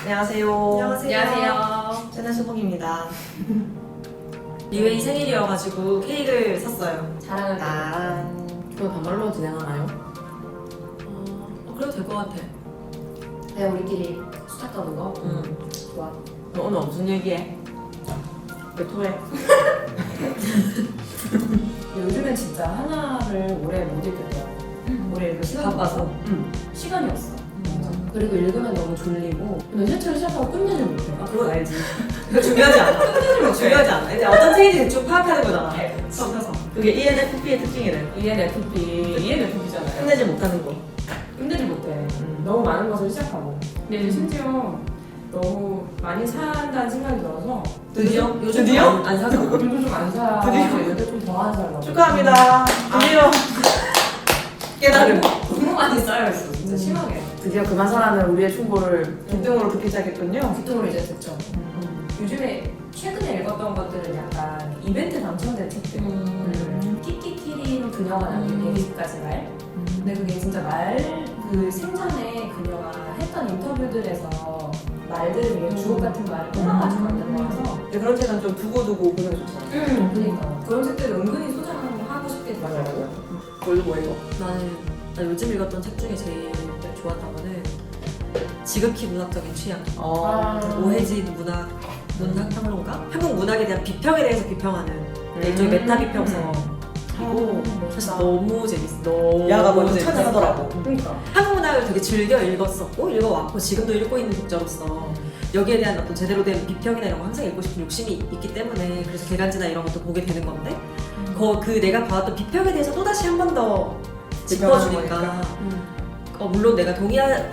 안녕하세요. 안녕하세요. 채널 수봉입니다. 리웨이 생일이어가지고 케이크를 샀어요. 자랑을 그럼 반말로 진행하나요? 그래도 될 것 같아. 그냥 우리끼리 수다 떠는 거? 좋아. 너 오늘 무슨 얘기해? 왜 토해? 요즘엔 진짜 하나를 오래 못 읽겠더라고. 오래 읽을 시간이 바빠서. 없어. 시간이 없어. 그리고 읽으면 너무 졸리고 근데 세차를 시작하고 끝내질 못해. 그건 알지. 그거 중요하지 않아. 중요하지 않아. 이제 어떤 책인지 대충 파악하는 거잖아. 섞여서. 그게 ENFP의 특징이래. ENFP잖아요. 끝내지 못하는 거. 끝내질 못해. 너무 많은 것을 시작하고. 근데 이제 심지어 너무 많이 산다는 생각이 들어서 드디어? 요즘 드디어? 안 사서 요즘 좀 안 사. 드디어? 요새 좀 더 안 살라고. 축하합니다. 드디어 깨달음. 너무 많이 쌓여있어 진짜 심하게. 드디어 그만 사라는 우리의 충고를 기둥으로 듣기 시작했군요. 보통으로 이제 듣죠. 요즘에 최근에 읽었던 것들은 약간 이벤트 당첨된 책들. 키키키린 그녀가 남긴 120가지 말. 근데 그게 진짜 그 생전에 그녀가 했던 인터뷰들에서 말들을 되게 주옥 같은 말을 뽑아가지고 만든 거라서. 근데 그런 책은 좀 두고두고 보는 게 좋잖아. 그러니까 그런 책들 은근히 소장하고 싶게 되더라고요. 뭘로 뭐 읽어? 나 요즘 읽었던 책 중에 제일 좋았던 거는 지극히 문학적인 취향. 오해진 문학평론가? 한국 문학에 대한 비평에 대해서 비평하는 일종의 메타 비평서이고 사실 너무 재밌어. 너무 찾아하더라고. 그러니까. 한국 문학을 되게 즐겨 읽었었고 읽어왔고 지금도 읽고 있는 독자로서 여기에 대한 어떤 제대로 된 비평이나 이런 거 항상 읽고 싶은 욕심이 있기 때문에 그래서 개간지나 이런 것도 보게 되는 건데 그 내가 봐왔던 비평에 대해서 또다시 한 번 더 짚어주니까 물론 내가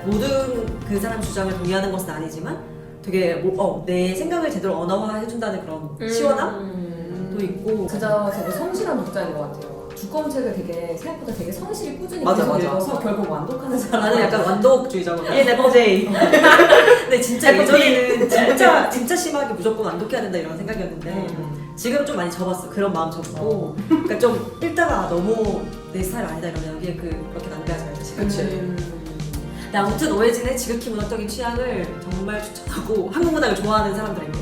모든 그 사람 주장을 동의하는 것은 아니지만 되게 내 생각을 제대로 언어화해준다는 그런 시원함도 있고 진짜 되게 성실한 독자인 것 같아요. 두꺼운 책을 되게 생각보다 되게 성실히 꾸준히 맞아, 계속 맞아. 읽어서 결국 완독하는 사람. 나는 약간 완독주의자거든. ENFJ. 근데 진짜 예전에는 진짜 심하게 무조건 완독해야 된다 이런 생각이었는데 지금 좀 많이 접었어. 그런 마음 접고. 그러니까 좀 읽다가 너무 내 스타일 아니다 이러면 여기에 그렇게 낭비하지 말자 싶어. 근데 아무튼 오해진의 지극히 문학적인 취향을 정말 추천하고 한국 문학을 좋아하는 사람들에게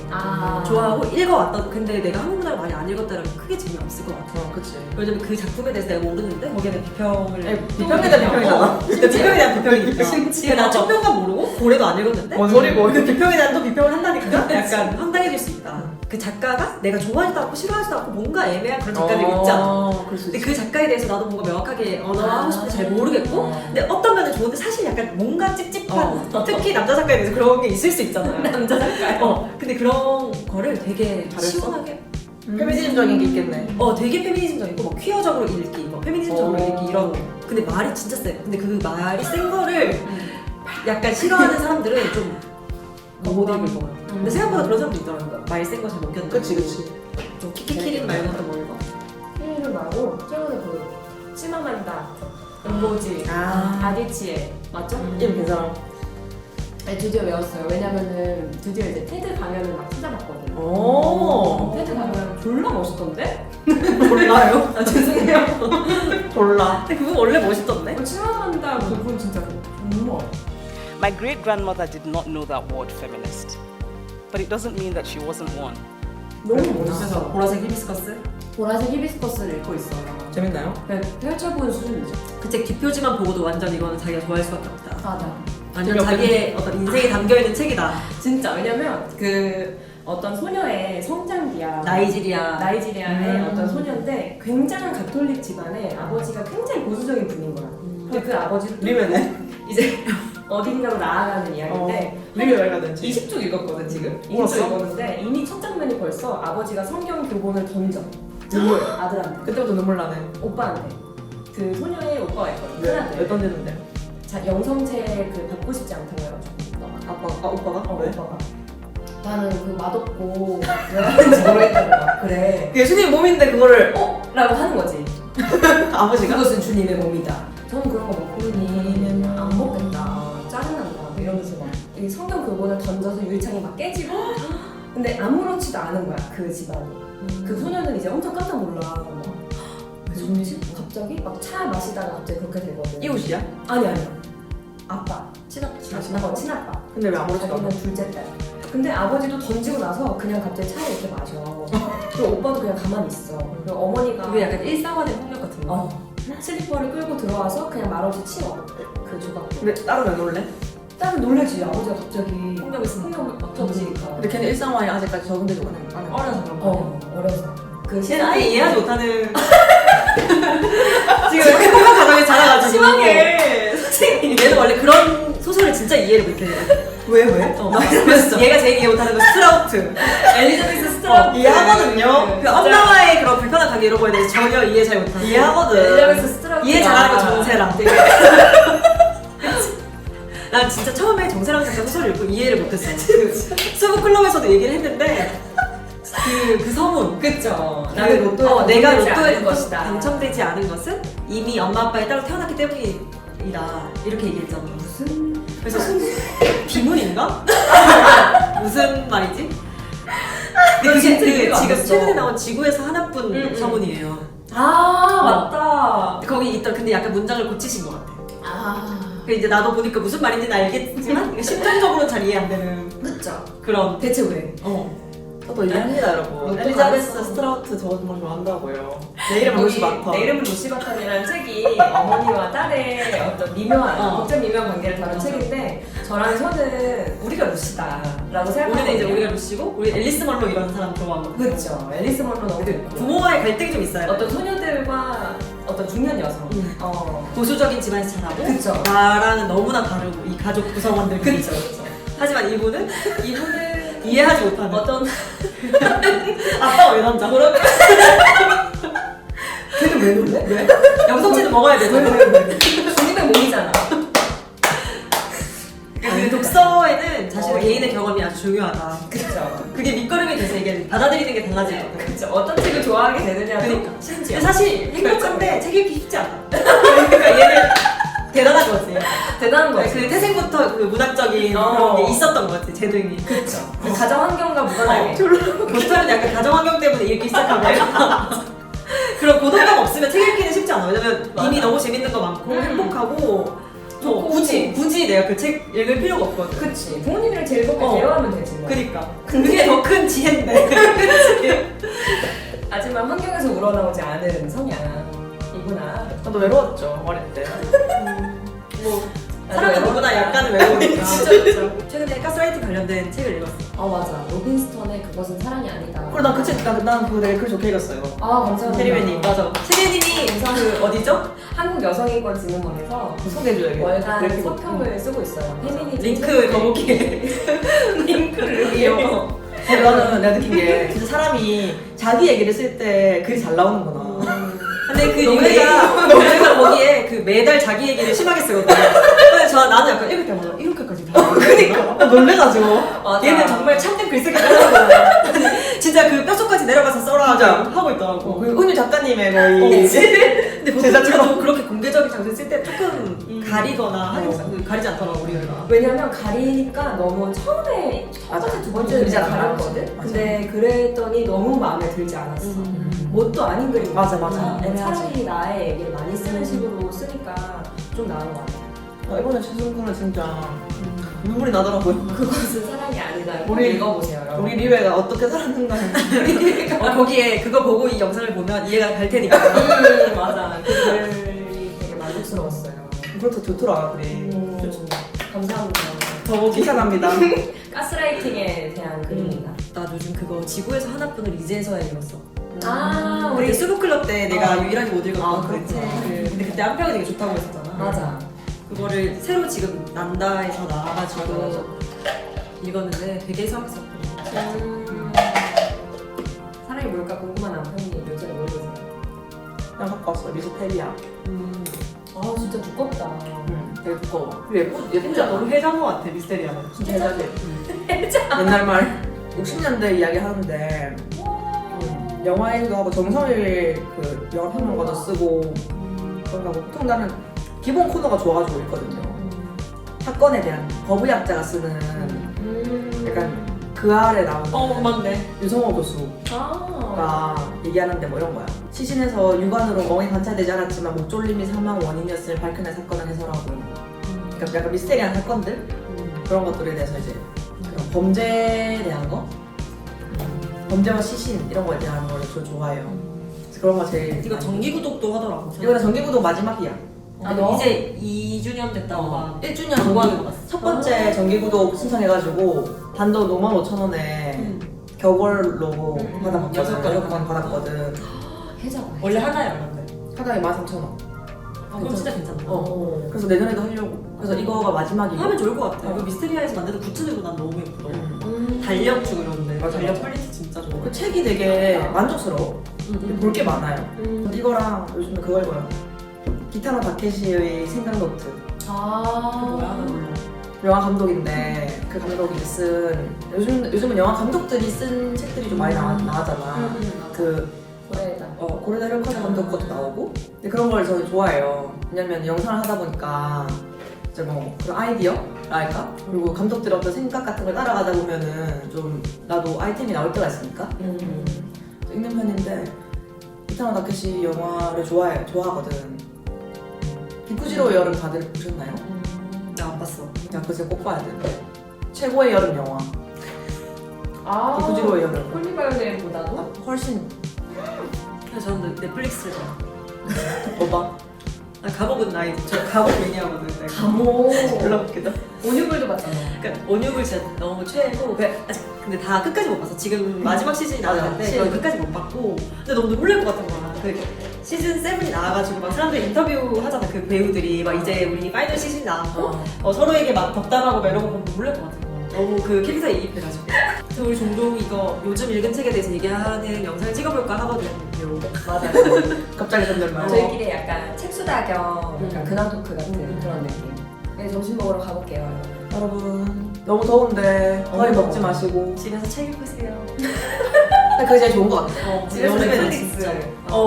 좋아하고 읽어왔던 근데 내가 한국 문학을 많이 안 읽었다면 크게 재미없을 것 같아. 그치. 왜냐면 그 작품에 대해서 내가 모르는데 거기에는 비평을 비평에 대한 비평이잖아. 근데 비평에 대한 비평이니까 심지어. 나 첫평간 모르고 고래도 안 읽었는데 뭔 소리고. 그 비평에 대한 또 비평을 한다니까 약간 황당해질 수 있다. 그 작가가 내가 좋아하지도 않고 싫어하지도 않고 뭔가 애매한 그런 작가들이 있잖아. 근데 그 작가에 대해서 나도 뭔가 명확하게 언어화하고 싶은데 잘 모르겠고 근데 어떤 면은 좋은데 사실 약간 뭔가 찝찝한 특히 남자 작가에 대해서 그런 게 있을 수 있잖아요. 남자 작가요. 근데 그런 거를 되게 잘했어? 시원하게 페미니즘적인 게 있겠네. 되게 페미니즘적이고 뭐 퀴어적으로 읽기, 뭐 페미니즘적으로 읽기 이런 거. 근데 말이 진짜 세. 근데 그 말이 센 거를 약간 싫어하는 사람들은 좀 못 읽을 것 같아. 근데 생각보다 그런 사람도 있더라고요. 말 센 거 잘 못 견뎌. 그치. 좀 키키키린 말고 또 뭐 읽어? 피리는 말고 최근에 치마만다, 은고지, 아디치에 맞죠? 이름 괜찮아. 네, 드디어 외웠어요. 왜냐면은 드디어 이제 테드 강연을 막 찾아봤거든요. 테드 강연 졸라 멋있던데? 몰라요? 죄송해요. 몰라. 근데 그거 원래 멋있던데? 치마만다 그분 진짜 정말. My great grandmother did not know that word feminist, but it doesn't mean that she wasn't one. 너무 멋있어서 보라색 히비스커스? 보라색 히비스커스를 읽고 있어요. 재밌나요? 펼쳐보는 수준이죠. 그 책 뒷표지만 보고도 완전 이거는 자기가 좋아할 수밖에 없다. 맞아. 완전 자기의 어떤 인생이 담겨있는 책이다. 진짜 왜냐면 그 어떤 소녀의 성장기야. 나이지리아의 어떤 소녀인데 굉장한 가톨릭 집안에 아버지가 굉장히 보수적인 분인 거야. 근데 그 아버지를 리메네. 이제 어딘가로 나아가는 이야기인데 리메 왜 가든지. 20쪽 읽었거든 지금. 20쪽 읽었어? 읽었는데 이미 첫 장면이 벌써 아버지가 성경 교본을 던져. 눈물 아들한테. 그때부터 눈물 나네. 오빠한테. 그 소녀의 오빠가 있거든. 왜 큰아들. 던지는데? 자, 영성체 받고 싶지 않다고 해가지고 오빠가? 왜? 오빠가 나는 그 맛없고 왜 하는지 모르겠다고 막 그래. 예수님 몸인데 그거를 라고 하는 거지. 아버지가? 그것은 주님의 몸이다. 저는 그런 거 먹고는 안 먹겠다. 짜증난다. 뭐 이러면서 막 이 성경 교본을 던져서 유리창이 막 깨지고 근데 아무렇지도 않은 거야 그 집안이. 그 소녀는 이제 엄청 깜짝 놀라. 막, 무슨 일이지? 갑자기 막 차 마시다가 갑자기 그렇게 되거든. 이웃이야? 아니 아니야. 아빠. 친아빠. 친아빠. 근데 왜 아무렇지도 자기는 않아? 둘째 딸. 근데 아버지도 던지고 나서 그냥 갑자기 차에 이렇게 마셔. 그리고 오빠도 그냥 가만히 있어. 그리고 어머니가 그게 약간 일상화된 폭력 같은 거. 슬리퍼를 끌고 들어와서 그냥 말없이 치워. 그 조각. 근데 딸은 왜 놀래? 딸은 놀래지. 아버지가 갑자기 폭력을 쓰니까. 폭력을 막 던지니까. 근데 걔는 일상화에 아직까지 적응되지 않은 어려서 그런 거. 어려서. 그 걔는 아예 이해하지 못하는 지금 행복한 가정에 자라가지고 심하게. 선생님이 얘는 원래 그런 소설을 진짜 이해를 못해. 왜 왜? 그래서 얘가 제일 이해 못하는 건 스트라우트. 엘리자베스 스트라우트. 이해하거든요. 그 엄마와의 그런 불편한 관계 이런 거에 대해서 전혀 이해 잘 못하는. 이해하거든. 엘리자베스 스트라우트. 이해 잘하는 건 정세랑. 난 진짜 처음에 정세랑 작가 소설을 읽고 이해를 못했어. 그 수북클럽에서도 얘기를 했는데 그 서문. 그쵸. 나는 로또에 내가 당첨되지 로또에 않은 것이다. 당첨되지 않은 것은 이미 엄마 아빠의 딸로 태어났기 때문이다. 이렇게 얘기했잖아. 그래서 비문인가? 무슨 말이지? 근데 그게 진짜 이해가 안 지금 됐어. 최근에 나온 지구에서 하나뿐 응. 서문이에요. 맞다. 거기 있던 근데 약간 문장을 고치신 것 같아. 아. 그 이제 나도 보니까 무슨 말인지는 알겠지만 심정적으로는 잘 이해 안 되는 그쵸. 그런. 대체 왜? 저도 이해합니다 여러분. 로또 엘리자베스 가봤어. 스트라우트 저 정말 좋아한다고요. 내 이름은 루시 마터. 내 이름은 루시 바턴이라는 책이 어머니와 딸의 어떤 미묘한 복잡 미묘한 관계를 다룬 책인데 저랑 저는 우리가 루시다라고 생각하거든요. 우리는 이제 우리가 루시고 우리 앨리스 먼로 이런 사람 좋아하고 그렇죠. 앨리스 먼로 너무 좋고 부모와의 갈등이 좀 있어요. 어떤 소녀들과 어떤 중년 여성. 보수적인 집안에서 자라고 그쵸. 나랑은 너무나 다르고 이 가족 구성원들 그렇죠. 그렇죠. 하지만 이분은 이분은 이해하지 못하는 어떤 아빠가 왜 남자? 그런 걔는 왜 놀래? 왜? 영성체는 먹어야 되잖아. 주님의 몸이잖아. 그 독서에는 자신의 개인의 경험이 아주 중요하다. 그렇죠. 그게 밑거름이 돼서 이게 받아들이는 게 달라지거든. 그렇죠. 어떤 책을 좋아하게 되느냐도 그러니까. 심지어. 근데 사실 행복한데 책 읽기 쉽지 않아. 그러니까 얘는 대단한 거지. 대단한 거지. 그 태생부터 그 문학적인 그런 게 있었던 것 같아, 제등이. 그렇죠. 가정 환경과 무관하게. 보통은 약간 가정환경 때문에 읽기 시작하면 그런 고독감 없으면 책 읽기는 쉽지 않아. 왜냐면 맞아. 이미 너무 재밌는 거 많고 행복하고 굳이 내가 그 책 읽을 필요가 없거든. 그치. 부모님이랑 제일 곱게 대화하면 되지 뭐. 그니까. 그게 더 큰 지혜인데. 그치? 하지만 환경에서 우러나오지 않은 성향이구나. 저도 외로웠죠 어릴 때. 뭐 나도 사람은 외로웠다. 누구나 약간은 외로우니까. 진짜. 최근에 가스라이팅 관련된 책을 읽었어. 맞아. 로빈스턴의 그것은 사랑이 아니다. 그리고 난 그 책, 난 그거 되게 글 좋게 읽었어요. 감사합니다. 체리맨님 맞아. 체리맨님이 그 어디죠? 한국 여성인권진흥원에서 소개해줘야겠다. 월간 서평을 쓰고 있어요. 페미니즘 링크 더보기에 링크를요. 나는 내가 느낀 게 진짜 사람이 자기 얘기를 쓸 때 글이 잘 나오는구나. 근데 그 너무 링크가 거기에 그 매달 자기 얘기를 심하게 쓰거든요. 근데 나는 약간 읽을 때마다 이렇게까지 다. 그러니까 놀래가지고. 맞아. 얘는 정말 참된 글쓰기 하는 진짜 그 뼛속까지 내려가서 써라 진짜. 하고 있더라고. 그 은유 작가님의 거의 근데 보통 제자처럼. 저도 그렇게 공개적인 장소 쓸 때 조금 가리거나 하긴 가리지 않더라고 우리가. 왜냐면 가리니까 너무 처음에 첫 번째, 두 번째는 그러지 내가 않아. 가렸거든? 맞아. 근데 그랬더니 너무 마음에 들지 않았어. 뭣도 아닌 그림. 맞아, 맞아. 차라리 나의 얘기를 많이 쓰는 식으로 쓰니까 좀 나은 것 같아. 이번에 최승구는 진짜 눈물이 나더라고요. 그것은 사랑이 아니다. 우리- 읽어보세요, 여러분. 우리 리웨가 어떻게 살았는가. 거기에 그거 보고 이 영상을 보면 이해가 갈 테니까. 맞아. 그 글이 되게 만족스러웠어요. 그렇다 좋더라 우리. 감사합니다. 더보기. 칭찬합니다. 가스라이팅에 대한 글입니다. 나 요즘 그거 지구에서 하나뿐을 이제서야 읽었어. 우리 우리 수북클럽 때 내가 어. 유일하게 못 읽었던 그렇지. 근데 그때 한 평이 되게 좋다고 했었잖아. 맞아. 그거를 새로 지금 난다에서 나와가지고 맞아. 읽었는데 되게 이상했었거든. 사랑이 뭘까 궁금한 남편이 요즘에 뭘 보세요? 난 갖고 왔어 미스테리아. 진짜 두껍다. 되게 두꺼워. 그리고 예쁘지 진짜 않아? 너무 해자인 것 같아 미스테리아는. 진짜 해자지. 옛날 말 60년대 이야기 하는데 영화에도 하고 정성일 그 영화 평론가도 쓰고 그런가 뭐 보통 나는 기본 코너가 좋아가지고 있거든요. 사건에 대한 법의학자가 쓰는 약간 그 아래 나오는 맞네. 유성호 교수가 얘기하는데 뭐 이런 거야. 시신에서 육안으로 멍이 관찰되지 않았지만 목졸림이 사망 원인이었을 밝혀낸 사건을 해설하고 그러니까 약간 미스테리한 사건들 그런 것들에 대해서 이제 그런 범죄에 대한 거, 범죄와 시신 이런 거에 대한 거를 저 좋아해요. 그래서 그런 거 제일 이거 많이 정기구독도 하더라고. 이거는 정기구독 마지막이야. 너? 이제 2주년 됐다고 막 1주년 정보하는 정기 거 봤어. 첫 번째 정기구독 신청해가지고 단돈 55,000원에 겨걸로 받아봤거든. 여섯 건. 6번 받았거든. 해자가. 원래 하나에 얼마인데? 하나에 13,000원. 그럼 진짜 괜찮다. 그래서 내년에도 하려고. 그래서 이거가 마지막이고. 하면 좋을 것 같아. 그 미스테리아에서 만드는 굿즈들도 난 너무 예쁘다. 달력주 그런데 맞아, 달력 맞아. 퀄리티 진짜 좋아. 그 책이 되게 만족스러워. 볼 게 많아요. 음. 이거랑 요즘에 그거 읽어요. 기타노 다케시의 생각노트. 아. 뭐야? 나 몰라. 영화 감독인데 그 감독이 쓴 요즘은 영화 감독들이 쓴 책들이 좀 많이 나왔잖아. 그 고래다. 고레다 힐커트 감독 것도 나오고. 근데 그런 걸 저는 좋아해요. 왜냐면 영상을 하다 보니까 이제 뭐 그런 아이디어랄까? 그리고 감독들의 어떤 생각 같은 걸 따라가다 보면은 좀 나도 아이템이 나올 때가 있으니까 읽는 편인데 기타노 다케시 영화를 좋아하거든. 비쿠지로의 여름 다들 보셨나요? 나 안 봤어. 야, 그새 꼭 봐야 돼. 최고의 여름 영화. 아. 비쿠지로의 여름. 홀리바이올린보다도? 훨씬 그래서 저는 넷플릭스를 봐. 뭐봐? 나 감옥은 나이 저 감옥 매니아거든. 내가. 감옥. 졸라 웃기다. 온유불도 봤잖아. 그러니까 온유불 진짜 너무 최애고 아직 근데 다 끝까지 못 봤어. 지금 마지막 시즌이 맞아. 나왔는데 시즌. 그걸 끝까지 못 봤고 근데 너무 놀랄 것 같은 거야. 그 시즌 7이 나와가지고 막 사람들이 인터뷰 하잖아. 그 배우들이 막 이제 우리 파이널 시즌 나왔고 서로에게 막 덕담하고 막 이런 거 보면 놀랄 것 같은 거야. 너무 그 캐릭터에 이입해가지고. 그래서 우리 종종 이거 요즘 읽은 책에 대해서 얘기하는 영상을 찍어볼까 하거든요. 맞아요. 갑자기 전달말. 저희끼리 약간 책수다 겸 약간 근황 토크 같은 그런 느낌. 네, 점심 먹으러 가볼게요, 여러분. 여러분 너무 더운데 거의 먹지 마시고. 집에서 책 읽으세요. 근데 그게 제일 좋은 것 같아. 집에서 요즘에는 넷플릭스. 진짜.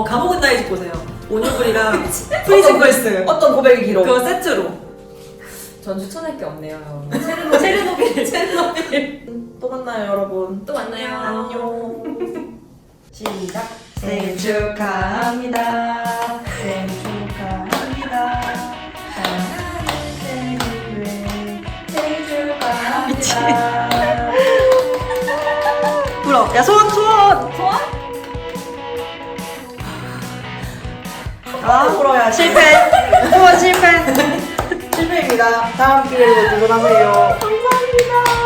감옥은 나이 집 보세요. 온유불이랑 프리즌 걸스 어떤 고백이 길어? 그거 세트로. 전 추천할 게 없네요, 여러분. 체르노빌. 또 만나요, 여러분. 또 만나요. 안녕. 시작. 생일 축하합니다. 생일 축하합니다. 사랑하는 생일을 생일 축하합니다. 불어. 야 소원. 불어야 실패. 소원 실패. 실패입니다. 다음 기회에도 도전하세요. 감사합니다.